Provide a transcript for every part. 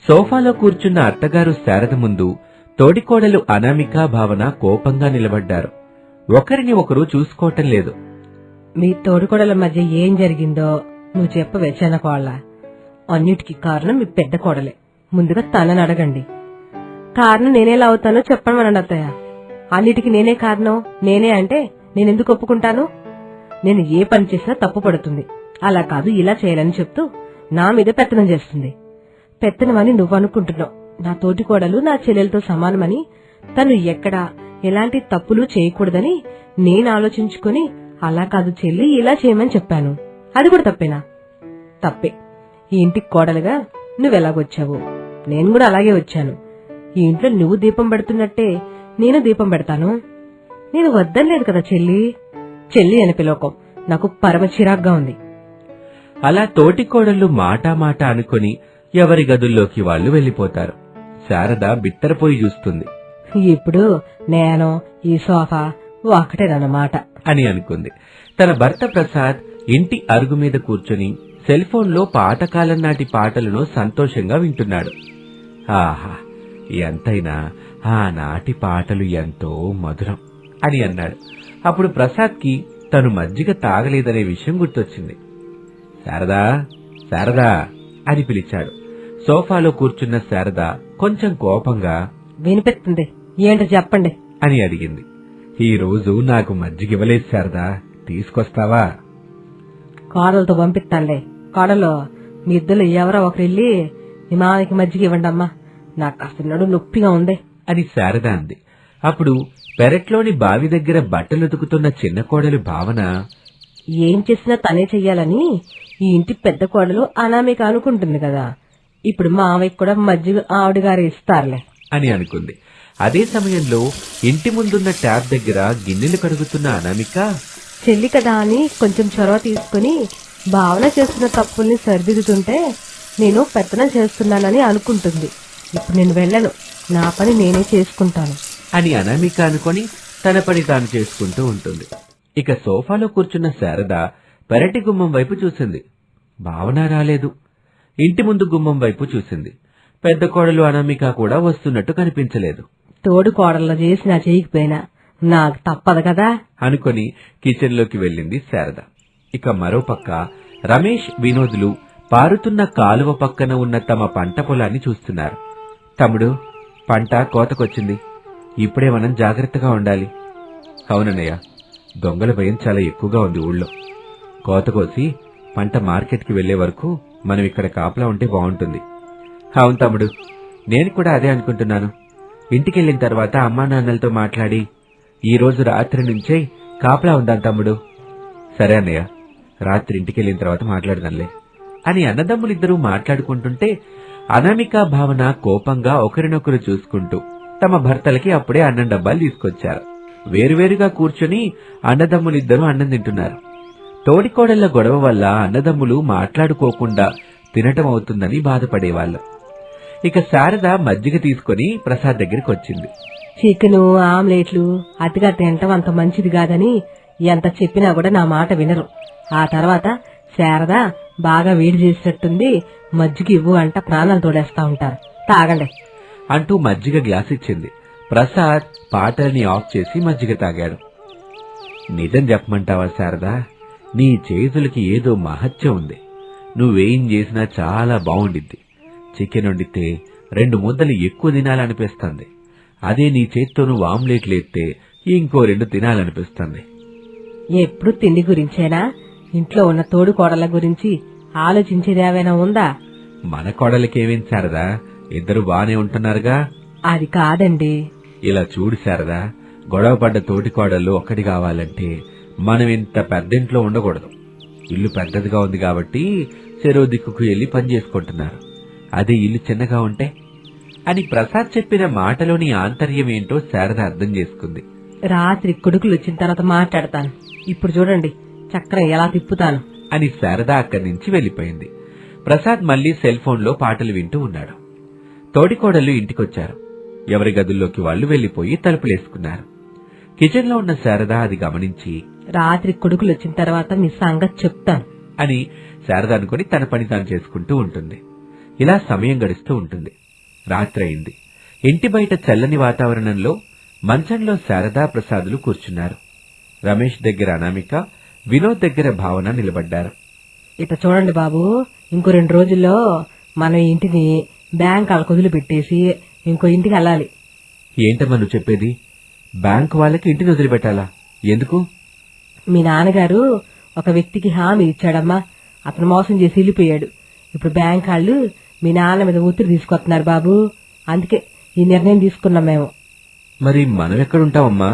సోఫాలో కూర్చున్న అత్తగారు శారద ముందు తోడికోడలు అనామిక భావన కోపంగా నిలబడ్డారు. ఒకరిని ఒకరు చూసుకోవటం లేదు. మీ తోడికోడల మధ్య ఏం జరిగిందో నువ్వు చెప్పవే చిన్న కోళ్ళ. అన్నిటికీ కారణం మీ పెద్ద కోడలే. ముందుగా తనని అడగండి. కారణం నేనేలా అవుతానో చెప్పమనండి అత్తయ్య. అన్నిటికీ నేనే కారణం నేనే అంటే నేనెందుకు ఒప్పుకుంటాను? నేను ఏ పని చేసినా తప్పు పడుతుంది. అలా కాదు ఇలా చేయాలని చెప్తూ నా మీద పెత్తనం చేస్తుంది. పెత్తనమని నువ్వు అనుకుంటున్నావు. నా తోటి కోడలు నా చెల్లెలతో సమానమని, తను ఎక్కడా ఎలాంటి తప్పులు చేయకూడదని నేను ఆలోచించుకుని అలా కాదు చెల్లి ఇలా చేయమని చెప్పాను. అది కూడా తప్పేనా? తప్పే. ఈ ఇంటికి కోడలుగా నువ్వెలాగొచ్చావు నేను కూడా అలాగే వచ్చాను. ఈ ఇంట్లో నువ్వు దీపం పెడుతున్నట్టే నేను దీపం పెడతాను. నేను వద్దనలేదు కదా చెల్లి. చెల్లి అని పిలవకం నాకు పరమ చిరాగ్గా ఉంది. అలా తోటికోడళ్లు మాట అనుకుని ఎవరి గదుల్లోకి వాళ్లు వెళ్లిపోతారు. శారద బిత్తరపోయి చూస్తుంది. ఇప్పుడు నేను ఈ సోఫా ఒకటేనన్నమాట అని అనుకుంది. తన భర్త ప్రసాద్ ఇంటి అరుగు మీద కూర్చొని సెల్ ఫోన్లో పాతకాలం నాటి పాటలను సంతోషంగా వింటున్నాడు. ఆహా, ఎంతైనా ఆనాటి పాటలు ఎంతో మధురం అని అన్నాడు. అప్పుడు ప్రసాద్కి తను మజ్జిగ తాగలేదనే విషయం గుర్తొచ్చింది. శారదా, శారదా అని పిలిచాడు. సోఫాలో కూర్చున్న శారద కొంచెం కోపంగా వినిపిస్తుంది ఏంటో చెప్పండి అని అడిగింది. ఈ రోజు నాకు మజ్జిగివ్వలేదు శారదా, తీసుకొస్తావా? కోడలతో పంపిస్తానులే. కోడలు మీ ఇద్దరు ఎవరో ఒకరెళ్ళి నీ మామకి మజ్జిగ ఇవ్వండమ్మా, నాకు అసలు నొప్పిగా ఉంది అని శారద అంది. అప్పుడు పెరట్లోని బావి దగ్గర బట్టలుతుకుతున్న చిన్న కోడలు భావన ఏం చేసినా తనే చెయ్యాలని ఈ ఇంటి పెద్ద కోడలు అనామిక అనుకుంటుంది కదా. ఇప్పుడు మామయ్యకి కూడా మజ్జిగ ఆవిడగారు ఇస్తారులే అని అనుకుంది. అదే సమయంలో ఇంటి ముందున్న ట్యాప్ దగ్గర గిన్నెలు కడుగుతున్న అనామిక చెల్లి కదా అని కొంచెం చొరవ తీసుకుని భావన చేస్తున్న తప్పుల్ని సరిదిద్దుతుంటే నేను పెత్తనం చేస్తున్నానని అనుకుంటుంది. ఇప్పుడు నేను వెళ్ళను, నా పని నేనే చేసుకుంటాను అని అనామిక అనుకొని తన పని తాను చేసుకుంటూ ఉంటుంది. ఇక సోఫాలో కూర్చున్న శారద పెరటి గుమ్మం వైపు చూసింది. భావన రాలేదు. ఇంటి ముందు గుమ్మం వైపు చూసింది. పెద్ద కోడలు అనామిక కూడా వస్తున్నట్టు కనిపించలేదు. తోడు కోడల్లో చేసి నా చేయకపోయినా నాకు తప్పదు కదా అనుకొని కిచెన్లోకి వెళ్ళింది శారద. ఇక మరోపక్క రమేష్, వినోదులు పారుతున్న కాలువ పక్కన ఉన్న తమ పంట పొలాన్ని చూస్తున్నారు. తమ్ముడు, పంట కోతకొచ్చింది. ఇప్పుడే మనం జాగ్రత్తగా ఉండాలి. అవునన్నయ్య, దొంగల భయం చాలా ఎక్కువగా ఉంది ఊళ్ళో. కోత కోసి పంట మార్కెట్కి వెళ్లే వరకు మనం ఇక్కడ కాపలా ఉంటే బాగుంటుంది. అవును తమ్ముడు, నేను కూడా అదే అనుకుంటున్నాను. ఇంటికెళ్లిన తర్వాత అమ్మా నాన్నలతో మాట్లాడి ఈ రోజు రాత్రి నుంచే కాపలా ఉందాం తమ్ముడు. సరే అన్నయ్య, రాత్రి ఇంటికెళ్లిన తర్వాత మాట్లాడదాంలే అని అన్నదమ్ములిద్దరూ మాట్లాడుకుంటుంటే అనామిక, భావన కోపంగా ఒకరినొకరు చూసుకుంటూ తమ భర్తలకి అప్పుడే అన్నం డబ్బాలు తీసుకొచ్చారు. వేరువేరుగా కూర్చొని అన్నదమ్ములిద్దరూ అన్నం తింటున్నారు. తోడికోడళ్ల గొడవ వల్ల అన్నదమ్ములు మాట్లాడుకోకుండా తినటం అవుతుందని బాధపడేవాళ్లు. ఇక శారద మజ్జిగ తీసుకుని ప్రసాద్ దగ్గరికి వచ్చింది. చికెను, ఆమ్లెట్లు అతిగా తినటం అంత మంచిది కాదని ఎంత చెప్పినా కూడా నా మాట వినరు. ఆ తర్వాత శారద బాగా వేడి చేసినట్టుంది, మజ్జిగ ఇవ్వు అంట ప్రాణాలు తోడేస్తా ఉంటారు, తాగండి అంటూ మజ్జిగ గ్లాస్ ఇచ్చింది. ప్రసాద్ పాటల్ని ఆఫ్ చేసి మజ్జిగ తాగాడు. నిజం చెప్పమంటావా శారదా, నీ చేతులకి ఏదో మహత్యం ఉంది. నువ్వేం చేసినా చాలా బావుండిద్ది. చికెన్ వండితే 2 ముద్దలు ఎక్కువ తినాలనిపిస్తుంది. అదే నీ చేత్తో నువ్వు ఆమ్లెట్లు ఎత్తే ఇంకో 2 తినాలనిపిస్తుంది. ఎప్పుడు తిండి గురించేనా? ఇంట్లో ఉన్న తోడు కోడల గురించి ఆలోచించేది ఏమైనా ఉందా? మన కోడలకేమేం శారదా, ఇద్దరు బానే ఉంటున్నారుగా. అది కాదండి. ఇలా చూడు శారదా, గొడవపడ్డ తోటి కోడళ్ళు ఒక్కటి కావాలంటే మనం ఇంత పెద్దింట్లో ఉండకూడదు. ఇల్లు పెద్దదిగా ఉంది కాబట్టి చెరువు దిక్కుకు వెళ్లి పని చేసుకుంటున్నారు. అదే ఇల్లు చిన్నగా ఉంటే అని ప్రసాద్ చెప్పిన మాటలోని ఆంతర్యం ఏంటో శారద అర్థం చేసుకుంది. రాత్రి కొడుకులు వచ్చిన తర్వాత మాట్లాడతాను, ఇప్పుడు చూడండి చక్రం ఎలా తిప్పుతాను అని శారద అక్కడి నుంచి వెళ్లిపోయింది. ప్రసాద్ మళ్లీ సెల్ ఫోన్లో పాటలు వింటూ ఉన్నాడు. తోడికోడళ్లు ఇంటికొచ్చారు. ఎవరి గదుల్లోకి వాళ్లు వెళ్లిపోయి తలుపులేసుకున్నారు. కిచెన్లో ఉన్న శారద అది గమనించి రాత్రి కొడుకులు వచ్చిన తర్వాత మీ సంగతి చెప్తాను అని శారద అనుకుని తన పని తాను చేసుకుంటూ ఉంటుంది. ఇలా సమయం గడుస్తూ ఉంటుంది. రాత్రి అయింది. ఇంటి బయట చల్లని వాతావరణంలో మంచంలో శారదా ప్రసాదులు కూర్చున్నారు. రమేష్ దగ్గర అనామిక, వినోద్ దగ్గర భావన నిలబడ్డారు. ఇట చూడండి బాబు, ఇంకో 2 రోజుల్లో మనం ఈ ఇంటిని బ్యాంక్ వాళ్ళకు వదిలిపెట్టేసి ఇంకో ఇంటికి వెళ్ళాలి. ఏంటమ్మా నువ్వు చెప్పేది? బ్యాంకు వాళ్ళకి ఇంటిని వదిలిపెట్టాలా? ఎందుకు? మీ నాన్నగారు ఒక వ్యక్తికి హామీ ఇచ్చాడమ్మా. అతను మోసం చేసి వెళ్ళిపోయాడు. ఇప్పుడు బ్యాంక్ వాళ్ళు మీ నాన్న మీద ఒత్తిడి తీసుకొస్తున్నారు బాబు. అందుకే ఈ నిర్ణయం తీసుకున్నాం మేము. మరి మనం ఎక్కడుంటామమ్మా?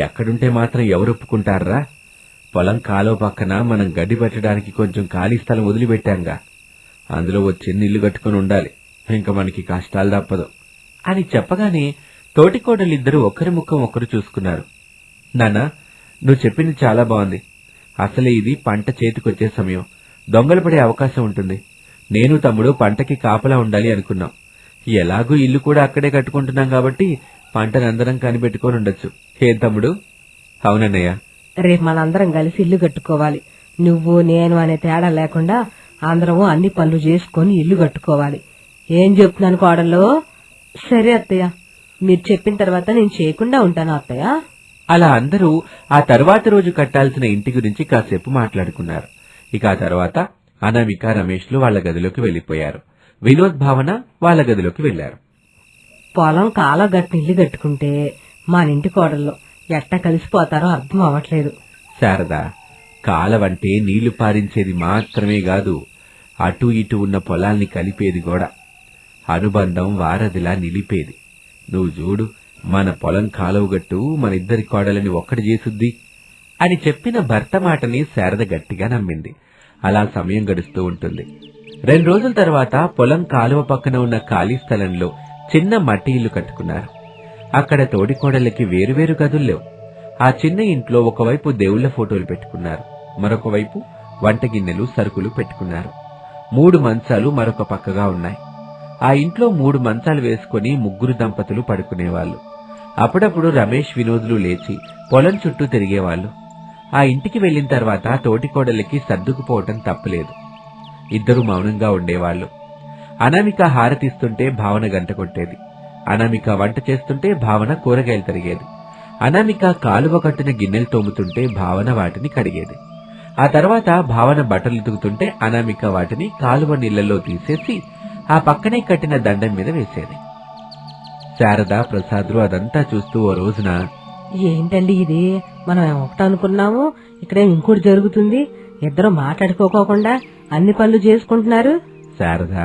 ఎక్కడుంటే మాత్రం ఎవరు ఒప్పుకుంటారా? పొలం కాలువ పక్కన మనం గడ్డి పెట్టడానికి కొంచెం ఖాళీ స్థలం వదిలిపెట్టాంగా. అందులో వచ్చి ఇల్లు కట్టుకుని ఉండాలి. ఇంకా మనకి కష్టాలు తప్పదు అని చెప్పగానే తోటికోడలిద్దరూ ఒకరి ముఖం ఒకరు చూసుకున్నారు. నాన్నా, నువ్వు చెప్పింది చాలా బాగుంది. అసలే ఇది పంట చేతికొచ్చే సమయం. దొంగలు పడే అవకాశం ఉంటుంది. నేను తమ్ముడు పంటకి కాపలా ఉండాలి అనుకున్నాం. ఎలాగూ ఇల్లు కూడా అక్కడే కట్టుకుంటున్నాం కాబట్టి పంటనందరం కనిపెట్టుకొని ఉండొచ్చు. ఏం తమ్ముడు? అవునన్నయ్య. రేపు మనందరం కలిసి ఇల్లు కట్టుకోవాలి. నువ్వు నేను అనే తేడా లేకుండా అందరము అన్ని పనులు చేసుకుని ఇల్లు కట్టుకోవాలి. ఏం చెప్తున్నాను కోడల్లో? సరే అత్తయ్య, మీరు చెప్పిన తర్వాత నేను చేయకుండా ఉంటాను అత్తయ్య. అలా అందరూ ఆ తర్వాతి రోజు కట్టాల్సిన ఇంటి గురించి కాసేపు మాట్లాడుకున్నారు. ఇక ఆ తర్వాత అనామిక, రమేష్లు వాళ్ల గదిలోకి వెళ్లిపోయారు. వినోద్, భావన వాళ్ల గదిలోకి వెళ్లారు. పొలం కాలం గట్టిన ఇల్లు కట్టుకుంటే మన ఇంటి కోడల్లో ఎట్టా కలిసిపోతారో అర్థం అవ్వట్లేదు. శారదా, కాలవంటే నీళ్లు పారించేది మాత్రమే కాదు, అటూ ఇటు ఉన్న పొలాల్ని కలిపేది కూడా. అనుబంధం వారధిలా నిలిపేది. నువ్వు చూడు, మన పొలం కాలువగట్టు మన ఇద్దరి కోడలని ఒక్కటి చేసుద్ది అని చెప్పిన భర్త మాటని శారద గట్టిగా నమ్మింది. అలా సమయం గడుస్తూ ఉంటుంది. 2 రోజుల తర్వాత పొలం కాలువ పక్కన ఉన్న ఖాళీ స్థలంలో చిన్న మట్టి ఇల్లు కట్టుకున్నారు. అక్కడ తోడికోడళ్ళకి వేరువేరు గదుల్లేవు. ఆ చిన్న ఇంట్లో ఒకవైపు దేవుళ్ల ఫోటోలు పెట్టుకున్నారు, మరొక వైపు వంట గిన్నెలు, సరుకులు పెట్టుకున్నారు. 3 మంచాలు మరొక పక్కగా ఉన్నాయి. ఆ ఇంట్లో 3 మంచాలు వేసుకుని 3 దంపతులు పడుకునేవాళ్లు. అప్పుడప్పుడు రమేష్, వినోదులు లేచి పొలం చుట్టూ తిరిగేవాళ్లు. ఆ ఇంటికి వెళ్లిన తర్వాత తోటికోడలికి సర్దుకుపోవటం తప్పలేదు. ఇద్దరూ మౌనంగా ఉండేవాళ్లు. అనామిక హారతిస్తుంటే భావన గంట కొట్టేది. అనామిక వంట చేస్తుంటే భావన కూరగాయలు తరిగేది. అనామిక కాలువ కట్టిన గిన్నెలు తోముతుంటే భావన వాటిని కడిగేది. ఆ తర్వాత భావన బట్టలు ఉతుకుతుంటే అనామిక వాటిని కాలువ నీళ్లలో తీసేసి ఆ పక్కనే కట్టిన దండం మీద వేసేది. శారద, ప్రసాదులు అదంతా చూస్తూ ఓ రోజున, ఏంటండి ఇది, మనం ఒకటి అనుకున్నాము, ఇక్కడేం ఇంకోటి జరుగుతుంది. ఇద్దరు మాట్లాడుకోకుండా అన్ని పనులు చేసుకుంటున్నారు. శారద,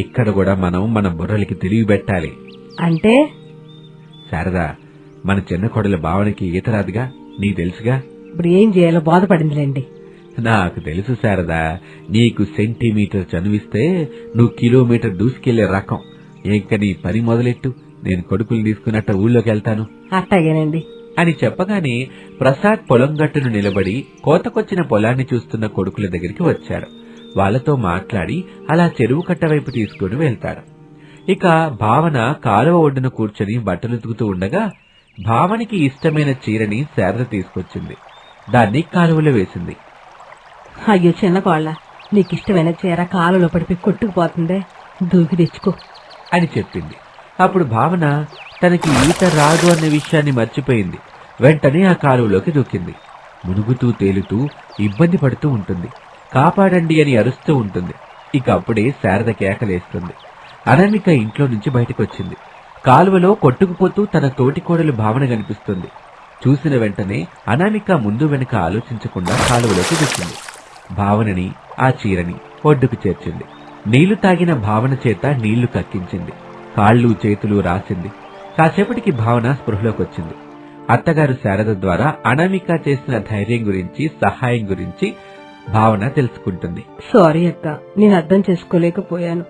ఇక్కడ కూడా మనం మన బుర్రలకి తెలివి పెట్టాలి. అంటే? శారద, మన చిన్న కొడల భావనకి ఈత రాదుగా, నీకు తెలుసుగా. ఇప్పుడు ఏం చేయాలో బాధపడిందిలేండి. నాకు తెలుసు శారదా, నీకు సెంటీమీటర్ చనువిస్తే నువ్వు కిలోమీటర్ దూసుకెళ్లే రకం. ఇంకా నీ పని మొదలెట్టు, నేను కొడుకులు తీసుకున్నట్ట ఊళ్ళోకి వెళ్తాను. అట్టాగేనండి అని చెప్పగానే ప్రసాద్ పొలం గట్టును నిలబడి కోతకొచ్చిన పొలాన్ని చూస్తున్న కొడుకుల దగ్గరికి వచ్చారు. వాళ్లతో మాట్లాడి అలా చెరువు కట్ట వైపు తీసుకుని వెళ్తాడు. ఇక భావన కాలువ ఒడ్డున కూర్చొని బట్టలు ఉతుకుతూ ఉండగా భావనకి ఇష్టమైన చీరని శారద తీసుకొచ్చింది. దాన్ని కాలువలో వేసింది. అయ్యో చిన్న కోళ్ళ, నీకిష్టమైన చీర కాలువలో పడిపోయి కొట్టుకుపోతుందే, దూకి తెచ్చుకో అని చెప్పింది. అప్పుడు భావన తనకి ఈత రాదు అన్న విషయాన్ని మర్చిపోయింది. వెంటనే ఆ కాలువలోకి దూకింది. మునుగుతూ తేలుతూ ఇబ్బంది పడుతూ ఉంటుంది. కాపాడండి అని అరుస్తూ ఉంటుంది. ఇక అప్పుడే శారద కేకలేస్తుంది. అనామిక ఇంట్లో నుంచి బయటకొచ్చింది. కాలువలో కొట్టుకుపోతూ తన తోటికోడలు భావన కనిపిస్తుంది. చూసిన వెంటనే అనామిక ముందు వెనుక ఆలోచించకుండా కాలువలోకి దూకింది. భావనని, ఆ చీరని ఒడ్డుకు చేర్చింది. నీళ్లు తాగిన భావన చేత నీళ్లు కక్కించింది. కాళ్ళు చేతులు రాసింది. కాసేపటికి భావన స్పృహలోకొచ్చింది. అత్తగారు శారద ద్వారా అనామిక చేసిన ధైర్యం గురించి, సహాయం గురించి భావన తెలుసుకుంటుంది. సారీ అక్క, నేను అర్థం చేసుకోలేకపోయాను.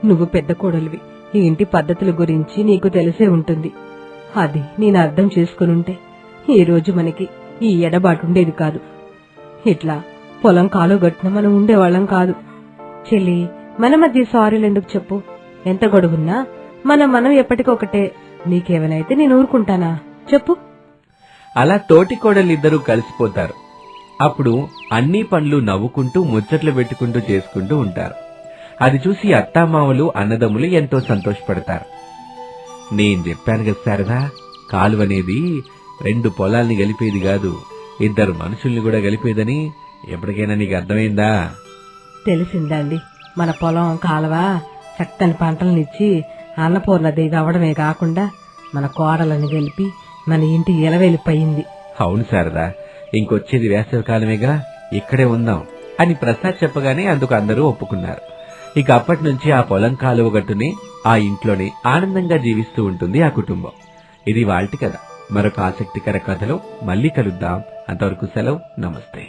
నువ్వు పెద్ద కోడలివి, ఈ ఇంటి పద్ధతుల గురించి నీకు తెలిసే ఉంటుంది. అది నేను అర్థం చేసుకునుంటే ఈ రోజు మనకి ఈ ఎడబాటుండేది కాదు. ఇట్లా పొలం కాలు గట్టిన మనం ఉండేవాళ్ళం కాదు. చెల్లి, మన మధ్య సారీలు ఎందుకు చెప్పు? ఎంత గొడవున్నా మనం ఎప్పటికొకటే. నీకేమైతే నేను ఊరుకుంటానా చెప్పు? అలా తోటికోడలిద్దరూ కలిసిపోతారు. అప్పుడు అన్ని పనులు నవ్వుకుంటూ ముచ్చట్లు పెట్టుకుంటూ చేసుకుంటూ ఉంటారు. అది చూసి అత్తామామలు అన్నదమ్ములు ఎంతో సంతోషపడతారు. నేను చెప్పాను కదా శారదా, కాలువనేది 2 పొలాల్ని గలిపేది కాదు, 2 మనుషుల్ని కూడా గలిపేదని. ఎప్పటికైనా నీకు అర్థమైందా? తెలిసిందండి. మన పొలం కాలువ చక్కని పంటలనిచ్చి అన్నపూర్ణదేవి అవడమే కాకుండా మన కోడలను గెలిపి మన ఇంటి ఇలవెలిపోయింది. అవును శారదా, ఇంకొచ్చేది వేసవికాలమేగా, ఇక్కడే ఉందాం అని ప్రసాద్ చెప్పగానే అందుకు అందరూ ఒప్పుకున్నారు. ఇక అప్పటి నుంచి ఆ పొలం కాలువ గట్టునే, ఆ ఇంట్లోనే ఆనందంగా జీవిస్తూ ఉంటుంది ఆ కుటుంబం. ఇది వాల్టి కథ. మరొక ఆసక్తికర కథలో మళ్ళీ కలుద్దాం. అంతవరకు సెలవు. నమస్తే.